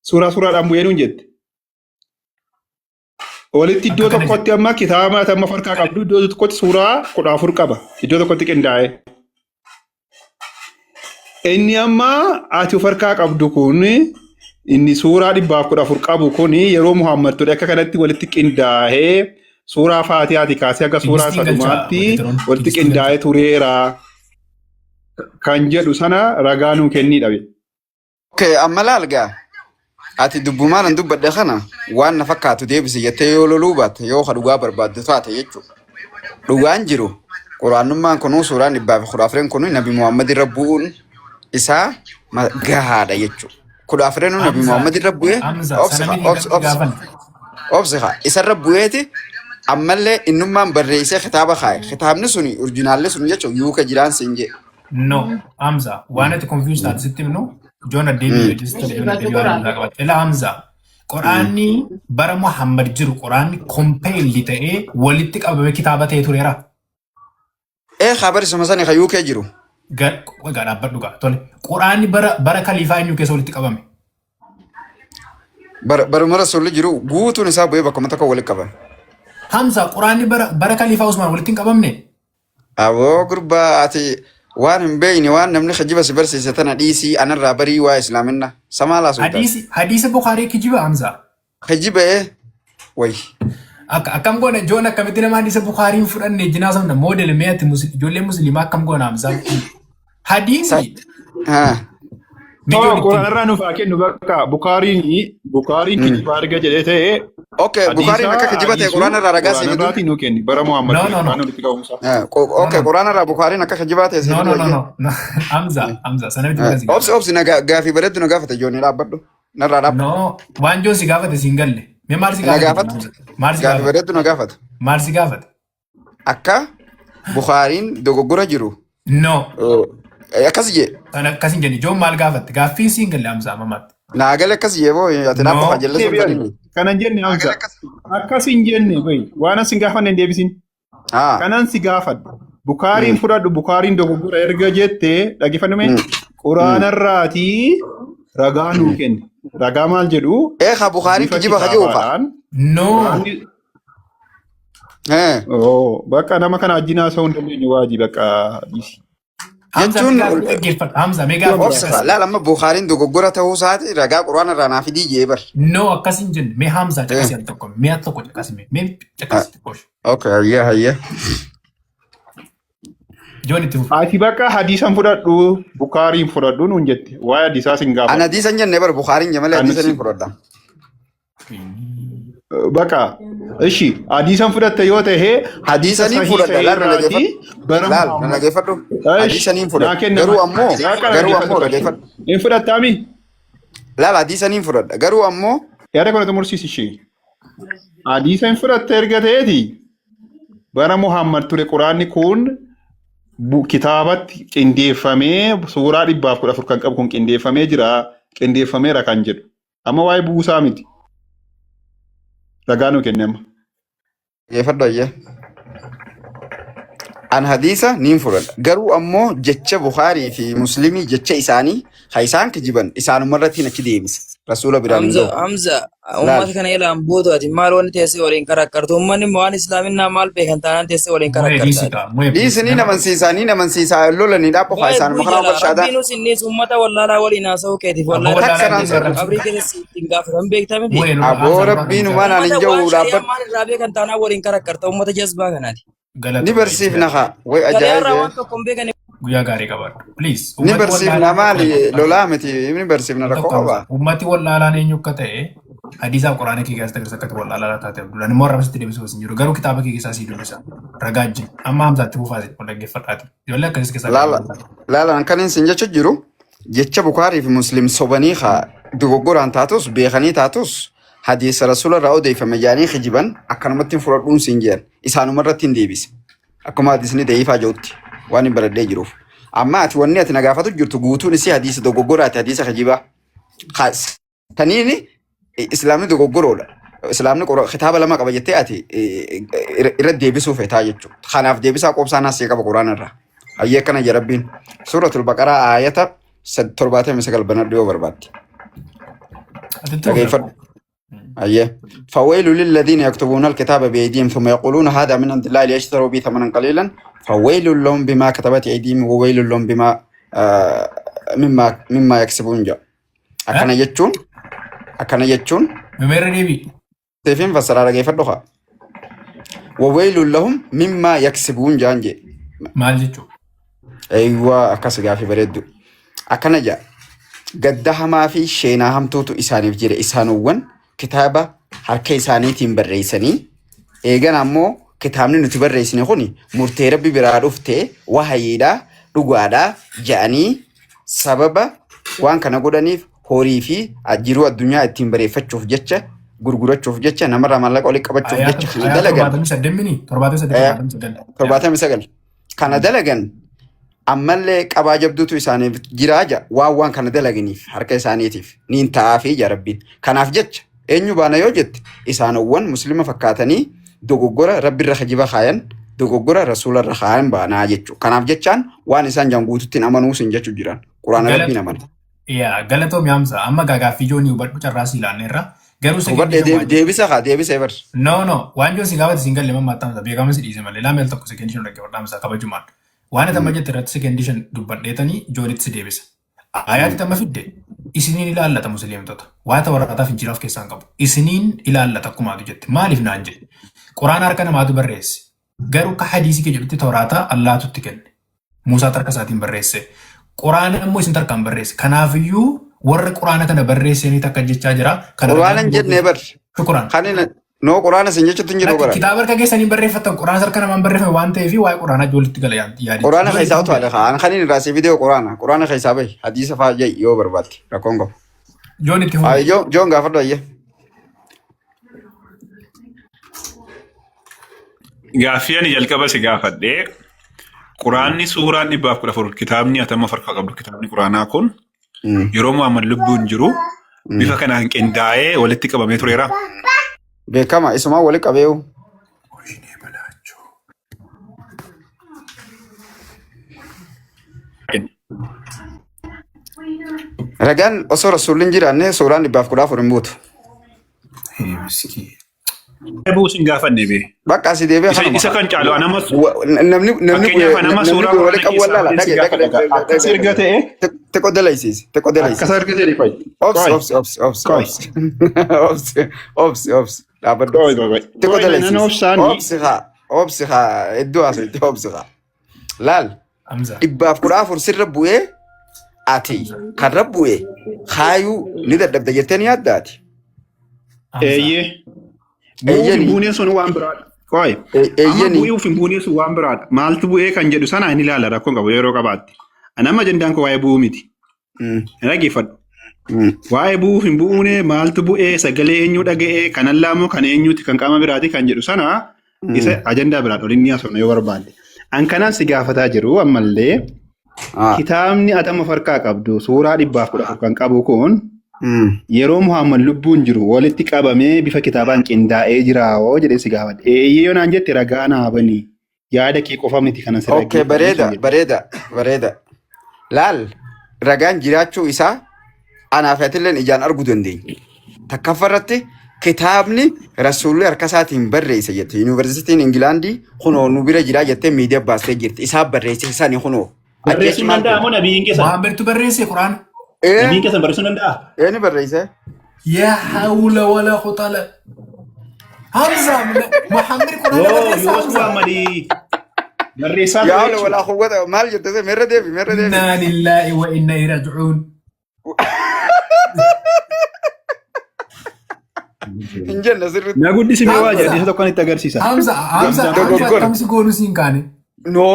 Suuraadhaan bu'ee nuun jette. Walitti iddoo tokkotti amma kitaaba amma farkaa qabdu iddoo tokkotti suuraa 14 qaba. Iddoo tokkotti qindaa'e. Inni amma ati farkaa qabdu kun inni suuraa 14 qabu kun yeroo Muhammad ture akka kanatti walitti qindaa'ee suuraa Faatihaati kaasee akka suuraa sadumaatti walitti qindaa'ee tureera kan jedhu sana ragaa nuu kennii dhabe. Okay, amma laalgaa ati dubbumaan dubbadde kana waan na fakkaatu deebisi jettee yoo loluu baatte yoo dhugaa barbaadde taate jechuudha. Dhugaan jiru quraanummaan kunuu suuraan 14 kun Nabi Muhammad irra bu'uun isaa gahaadha jechuudha. 14 Nabi Muhammad irra bu'ee obsiha isarra bu'eeti ammallee innummaan barreessee kitaaba kaa'e. Kitaabni suni oriijinaalli sun jechuudha yuuka jiraan siin jedhe. No, Hamza, waan ati confused taate sitti himnu Joona Deebii ila Hamza. Quraanni bara Muhammad jiru quraanni kompeelli ta'ee walitti qabame kitaaba ta'ee tureera. Khabar isuma sani ka yuukee jiru. Dhaabbadhu gaa tole. Quraanni bara Khaliifaa eenyu keessa walitti qabame. Baruma Rasuulli jiru guutuun isaa bu'ee bakka takka walitti qabame. Hamza, quraanni bara Khaliifaa Usmaan walitti hin qabamne. Aboo gurbaa ati waan hin beeyne waan namni kijiba si barsiise tana dhiisii anarraa barii waa islaaminna samaalaa sultan. Hadiisa Bukhaarii kijiba Hamza. Kijiba way. Akkam goona Joon akkamitti nama hadiisa Bukhaariin fudhanne jinaa samna moodel meetti ijoollee musliimaa akkam goona Hamza. Hadiisi. Quraanarraa nuuf haa kennu bakka Bukhaariin kijiba arga jedhee ta'ee. Okay, Bukhaariin akka kijiba ta'e quraanarraa ragaa si fidu. Nuu kenni bara Muhammad. Okay, quraanarraa Bukhaariin akka kijiba ta'e si fidu. No. Hamza, sanatti bara si gaafate. Obsi gaafii bareeddu na gaafate Jooni dhaabbadhu. Narraa dhaabbadhu. No, waan Joon si gaafate si hin galle. Mee maal si gaafate? Gaafii bareeddu na gaafate. Maal si gaafate? Akka Bukhaariin dogoggora jiru. No. Akkas jee. Akkas hin jenni. Joon maal gaafatte? Gaaffii si hin galle Hamza mamaatti. Naa gale akkas jee boo ati naa qofa jelle sultanii. Kanan jenne Hamza. Akkas hin jenne bayi. Waan as hin gaafanne hin deebisin. Kanan si gaafadhu. Bukhaariin fudhadhu Bukhaariin dogoggora erga jettee dhaggeeffannume quraanarraatii ragaa nuu kenne. Ragaa maal jedhu? Bukhaariin kijiba kajuufa. No. Bakka nama kana ajjinaa sa'uu hin dandeenye waajii bakka dhiisi. Hamza meegaa laala amma Bukhaariin dogoggora ta'uu isaati ragaa quraanarraa naa fidii jee bar. No akkas hin jenne mee Hamza caqasi al tokko mee al tokko caqasi mee caqasi tokkosh. Okay hayya. Joon itti fufu. Ati bakka hadiisan fudhadhu Bukhaariin fudhadhu nuun jette waa'ee hadiisaa sin gaafa. Ana hadiisan jenne bar Bukhaariin jamalee hadiisan hin fudhadha. Bakka ishi hadiisan fudhatte yoo ta'e hadiisan hin fudhadha laal nageeffadhu. Hadiisan hin fudhadha garuu ammoo nageeffadhu. Hin fudhattaami? Laal hadiisan hin fudhadha garuu ammoo. Yaada kana xumursiisi ishee. Hadiisa hin fudhatte erga ta'eeti bara Muhammad ture quraanni kun kitaabatti qindeeffamee suuraa 14 kan qabu kun qindeeffamee jira qindeeffameera kan jedhu amma waa'ee buusaa miti ragaa nuu kenne amma. Geeffadhu ayya. An hadiisa niin fudhadha garuu ammoo jecha Bukhaarii fi Muslimii jecha isaanii ha isaan kijiban isaanumarratti achi deebisa. Rasuula biraan hin gahu. Hamza, uummata kana ilaalan booda ati maal wanni teessee waliin karakkartu uummanni waan islaaminaa maal beekan taanaan teessee waliin karakkartaa. Dhiisanii namansiisaa lolanii dhaabbafa isaan maqaa barshaadaa. Rabbiinus innis uummata wallaalaa waliin haasa'uu keetiif wallaalaa qabrii keessatti ittiin gaafatan beektame. Aboo rabbiin umaan hin jiru dhaabbatu. Maal irraa beekan taanaan waliin karakkarta uummata jazbaa kanaati. Ni barsiifna haa. Way ajaa'iba. Guyyaa gaarii qabaadhu. Please. Ni barsiifna maali lolaa miti ni barsiifna rakkoo qabaa. Uummati wallaalaan eenyu akka ta'e hadiisaa quraana kee keessatti agarsiisa akkatti wallaalaa taate Abdullaan immoo arrabasitti deebisuu hin jiru garuu kitaaba kee keessaa sii dubbisa ragaa ajjin amma Hamzaatti buufaati wal dhaggeeffadhaati ijoollee akkasis keessaa laalaan kan hin jecha jiru jecha Bukaarii fi Muslim sobanii haa dogoggoraan taatus beekanii taatus hadiisa rasuularraa odeeffame jaanii kijiban akkanumatti hin fudhadhuun siin jedhan isaanumarratti hin deebise akkuma hadiisni da'iifaa jirutti waan hin baradhee jiruuf amma ati wanni ati nagaafatu jirtu guutuun isii hadiisa dogoggoraati hadiisa kijibaa taniini islaamni dogoggoroodha islaamni kitaaba lama qaba jettee ati irra deebisuu feetaa jechuudha kanaaf deebisaa qoobsaa naasii qaba quraanarraa hayyee akkana jedha rabbiin suuratul baqaraa aayata 79 banadhu yoo barbaadde. dhaggeeffadhu. أيه فويل للذين يكتبون الكتاب بأيديهم ثم يقولون هذا من عند الله ليشتروا به ثمنا قليلا فويل لهم بما كتبت أيديهم وويل لهم بما مما يكسبون جاء أكن يجون ممر ديبي تفهم فسر على كيف الدخاء وويل لهم مما يكسبون جانجي مال جيتشو أيوة أكاسجا في بريدو أكن جاء قدها ما في شينا هم توتو إساني بجري إسانوون كتابة harka isaaniitiin barreessanii eegan ammoo kitaabni nuti barreessine kuni murtee rabbi biraa dhuftee wahayiidhaa dhugaadhaa jedhanii sababa waan kana godhaniif horii fi jiruu addunyaa ittiin bareeffachuuf jecha gurgurachuuf jecha namarraa maallaqa walitti qabachuuf jecha kana dalagan 79 kana dalagan ammallee qabaa jabduutu isaaniif jiraaja waan kana dalaganiif harka isaaniitiif niin ta'aafi ija rabbiin kanaaf jecha eenyu baana yoo jette isaanowwan muslima fakkaatanii dogoggora rabbi irra hajiba kaayan dogoggora rasuula irra kaayan baanaa jechuu kanaaf jechaan waan isaan janguututti amanuu sin jechuu jiran quraana rabbiin amana yaa galatoo mi'amsa amma gaagaaffii joonii hubadhu carraas ilaanneerra garuu hubadhe deebisee bar no waan joon si gaafate sin galle mamma attamsa beekama si dhiise malee laameel tokko sekendishin dhaggeeffadhaamsa kabajumaan waan atamma jette irratti sekendishin dubbadheetanii joonitti si deebisa ayaati tamma fidde isiniin ilaallata musliimtota waata waraqataaf injiraaf keessaan qabu isiniin ilaallata akkumaatu jette maaliif naan jedhe quraana harka namaatu barreesse garuu ka hadiisii kee jedhutti tawraata allaatutti kenne muusaa harka isaatiin barreesse quraana immoo isin harkaan barreesse kanaafiyyuu warra quraana kana barreessanii takka jechaa jira quraanan jennee bar kanina no quraana sin jechuutti hin jiru bara kitaaba harka keessanii barreeffatan quraana harka namaan barreeffame waan ta'eef waa'ee quraanaa ijoollitti gala yaadi quraana keessaa utuu haala kaan kanin raasii viidiyoo quraana keessaa bahi hadiisa fa'aa jai yoo barbaadde rakkoon qabu joon itti hubatu joon gaafadhu ayya gaaffii ani jalqaba si gaafadhee quraanni suuraan 414 kitaabni atama farqa qabdu kitaabni quraanaa kun yeroo Muhammad lubbuun jiru bifa kanaan qindaa'ee walitti qabamee tureera. Beekama isuma wali qabeewu. Ragaan osoo rasuulli hin jiraanne suuraan 414 hin buutu. Buusin gaafanne bee. Bakka asii deebee isa kan caalu anamas namni wali qabu wallaala dhage sirga ta'e xiqqoo dalaysiisi xiqqoo dalaysiisi. Akka sirga ta'e obsi dhaabadhu xiqqoo dalaysiisi obsi haa iddoo asitti obsi haa laal 414 sirra bu'ee ati karra bu'ee haayuu ni dadhabda jettee ni yaaddaati. Eeyyee. Bu'uun buunee sun waan biraadha. Kooyi. Amma bu'uun buunee sun waan biraadha. Maaltu bu'ee kan jedhu sana inni ilaala rakkoon qabu yeroo qabaatti. Anamma jendaan koo waa'ee bu'uu miti. Dhaggeeffadhu. Waa'ee bu'uuf hin bu'uune maaltu bu'ee sagalee eenyu dhaga'ee kan allaamoo kan eenyuti kan qaama biraati kan jedhu sana isa ajandaa biraadha waliin haasofna yoo barbaadde. An kanaan si gaafataa jiru ammallee kitaabni atama farqaa qabdu suuraa 414 kan qabu kun yeroo Muhammad lubbuun jiru walitti qabamee bifa kitaabaan qindaa'ee jira hoo jedhee si gaafadhe. Eeyyee naan jette ragaa naa banii yaada kee qofa miti kana sirra. Okay bareeda. Laal ragaan jiraachuu isaa anaaf atilleen ijaan arguu dandeenya. Takkaffarratti kitaabni rasuulli harka isaatiin barreesse jette yuunivarsiitiin Ingilaandii kunoo nu bira jiraa jettee miidiyaa baastee jirti isaa barreesse isaanii kunoo. Barreessuun danda'amu nabiyyiin keessa. Muhammadtu barreesse quraana. Nabiyyiin keessa barreessuun danda'a. Eenyu barreesse? Yaa hawla wala quwwata Hamza Muhammad quraana barreesse. Yoo Muhammadii barreessaa yaa hawla wala quwwata maal jettee meerra deebi. Inna lillahi wa inna ilayhi raaji'uun. Injenna sirriitti. Na guddisime waa jedhee tokkoon itti agarsiisa. Hamza kamsi goonu siin kaane. No,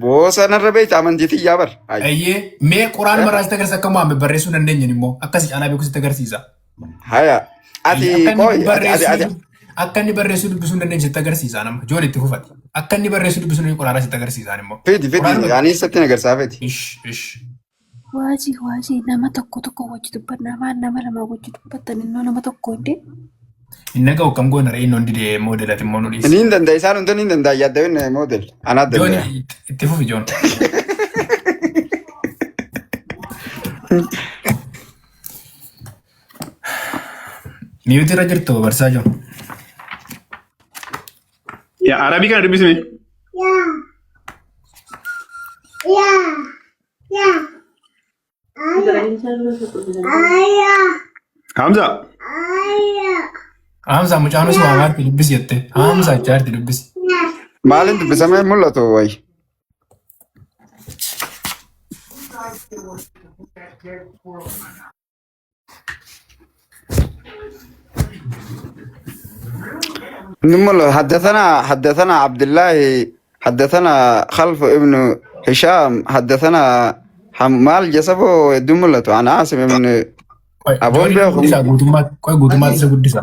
bosa narra beekta amantiitii yaa bar. Ayyee mee quraana barreessite agarsiisa akka Muhammad barreessuu dandeenye immoo akkasii caalaa beekumsi agarsiisa. Haya. Akka inni barreessuu dubbisuu dandeenye sitti agarsiisa nama joon itti fufati. Akka inni barreessuu dubbisuu dandeenye quraana sitti agarsiisan immoo. Fidi ani sitti agarsiisaa fedi. Waajii nama tokko wajji dubbanna nama lama wajji dubbattan innoo nama tokko indee. Inna ga'u kam goona re'ee noon didee moodelati immoo nudhiis. Niin danda'a isaan hundi niin danda'a yaaddawin moodel. Anaa danda'a. Jooni itti fufi joon. Miyuutii irra jirtu barsaa jiru. Yaa Arabii kana dubbisime. Hamza. Hamza mucaanus waa maarti dubbisi jette. Hamza jaarti dubbisi. Maalin dubbisamee mul'atu wayi? نمل حدثنا عبد الله حدثنا خلف ابن هشام حدثنا حمال جسبه دملته عن عاصم ابن أبو بكر. Koy guutummaatti isa guddisa.